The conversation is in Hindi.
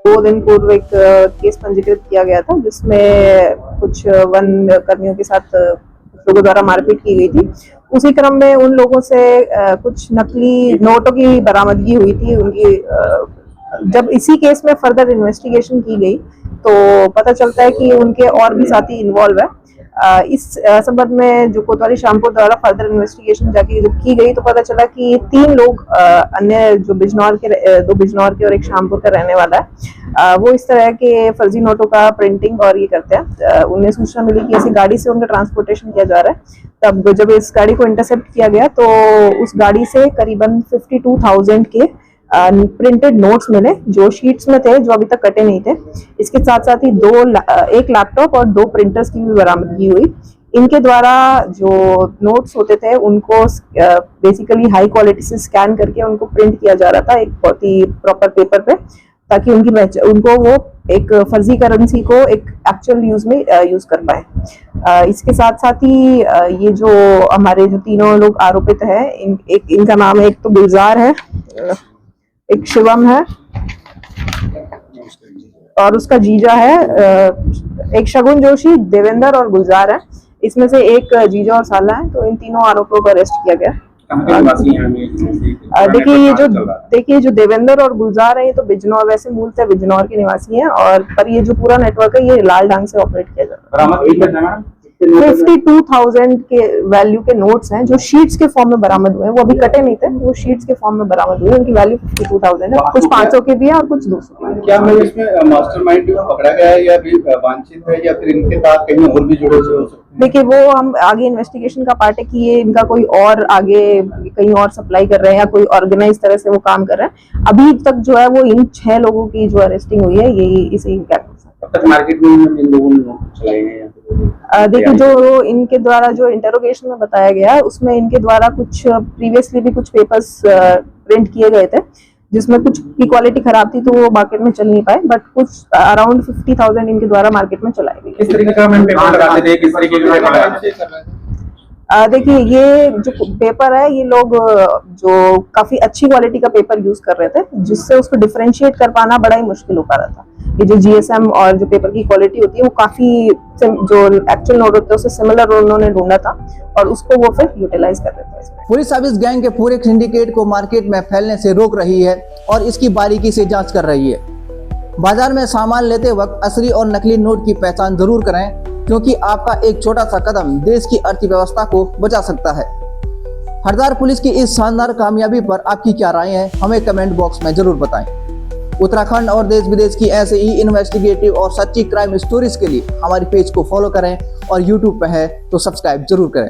2 दिन पूर्व एक केस पंजीकृत किया गया था जिसमें कुछ वन कर्मियों के साथ लोगों द्वारा मारपीट की गई थी। उसी क्रम में उन लोगों से कुछ नकली नोटों की बरामदगी हुई थी। उनकी जब इसी केस में फर्दर इन्वेस्टिगेशन की गई तो पता चलता है कि उनके और भी साथी इन्वॉल्व है। इस संबंध में जो कोतवाली श्यामपुर द्वारा फर्दर इन्वेस्टिगेशन जाके जब की गई तो पता चला कि 3 लोग अन्य जो बिजनौर के 2 बिजनौर के और एक श्यामपुर का रहने वाला है, वो इस तरह के फर्जी नोटों का प्रिंटिंग और ये करते हैं। उन्हें सूचना मिली कि ऐसी गाड़ी से उनका ट्रांसपोर्टेशन किया जा रहा है। तब जब इस गाड़ी को इंटरसेप्ट किया गया तो उस गाड़ी से करीबन 52,000 के प्रिंटेड नोट्स मिले, जो शीट्स में थे, जो अभी तक कटे नहीं थे। इसके साथ साथ ही 1 लैपटॉप और 2 प्रिंटर्स की भी बरामदगी हुई। इनके द्वारा जो नोट्स होते थे उनको बेसिकली हाई क्वालिटी से स्कैन करके उनको प्रिंट किया जा रहा था एक बहुत ही प्रॉपर पेपर पे, ताकि उनको वो एक फर्जी करेंसी को एक एक्चुअल यूज में यूज कर पाए। इसके साथ साथ ही ये जो हमारे जो तीनों लोग आरोपित हैं, इनका नाम है, एक तो गुलजार है, एक शिवम है और उसका जीजा है, एक शगुन जोशी, देवेंद्र और गुलजार है। इसमें से एक जीजा और साला है। तो इन तीनों आरोपियों को अरेस्ट किया गया। देखिए जो देवेंद्र और गुलजार है ये तो बिजनौर, वैसे मूलतः बिजनौर के निवासी हैं, और पर ये जो पूरा नेटवर्क है ये लाल ढंग से ऑपरेट किया जाता है। 52,000 के वैल्यू के नोट्स हैं जो शीट्स के फॉर्म में बरामद हुए हैं। वो अभी कटे नहीं थे, वो शीट्स के फॉर्म में बरामद हुए। उनकी वैल्यू 52,000 है। कुछ 500 के भी है और कुछ 200 के भी। क्या मतलब इसमें मास्टरमाइंड पकड़ा गया है या भी वांछित है या फिर इनके साथ कहीं और भी जुड़े हुए हो सकते हैं? देखिए वो हम आगे इन्वेस्टिगेशन का पार्ट है कि ये इनका कोई और आगे कहीं और सप्लाई कर रहे हैं या कोई ऑर्गेनाइज तरह से वो काम कर रहे हैं। अभी तक जो है वो इन 6 लोगों की जो अरेस्टिंग हुई है यही इसी मार्केट में इन लोगों ने चलाए हैं। देखिए जो इनके द्वारा जो इंटरोगेशन में बताया गया उसमें इनके द्वारा कुछ प्रीवियसली भी कुछ पेपर्स प्रिंट किए गए थे, जिसमें कुछ की क्वालिटी खराब थी तो वो मार्केट में चल नहीं पाए, बट कुछ अराउंड 50,000 इनके द्वारा मार्केट में चलाई गई। किस तरीके का मैम पेपर लगाते थे, किस तरीके के पेपर लगाते थे? देखिए, ये जो पेपर है ये लोग जो काफी अच्छी क्वालिटी का पेपर यूज कर रहे थे, जिससे उसको डिफरेंशिएट कर पाना बड़ा ही मुश्किल हो पा रहा था। ये जो जीएसएम और जो पेपर की क्वालिटी होती है वो काफी जो एक्चुअल नोट होते हैं उससे सिमिलर उन्होंने ढूंढा था और उसको वो फिर यूटिलाइज कर रहे थे। पुलिस अब इस गैंग के पूरे सिंडिकेट को मार्केट में फैलने से रोक रही है और इसकी बारीकी से जांच कर रही है। बाजार में सामान लेते वक्त असली और नकली नोट की पहचान जरूर करें, क्योंकि आपका एक छोटा सा कदम देश की अर्थव्यवस्था को बचा सकता है। हरदार पुलिस की इस शानदार कामयाबी पर आपकी क्या राय है, हमें कमेंट बॉक्स में जरूर बताएं। उत्तराखंड और देश विदेश की ऐसे ही इन्वेस्टिगेटिव और सच्ची क्राइम स्टोरीज के लिए हमारे पेज को फॉलो करें और यूट्यूब पे है तो सब्सक्राइब जरूर करें।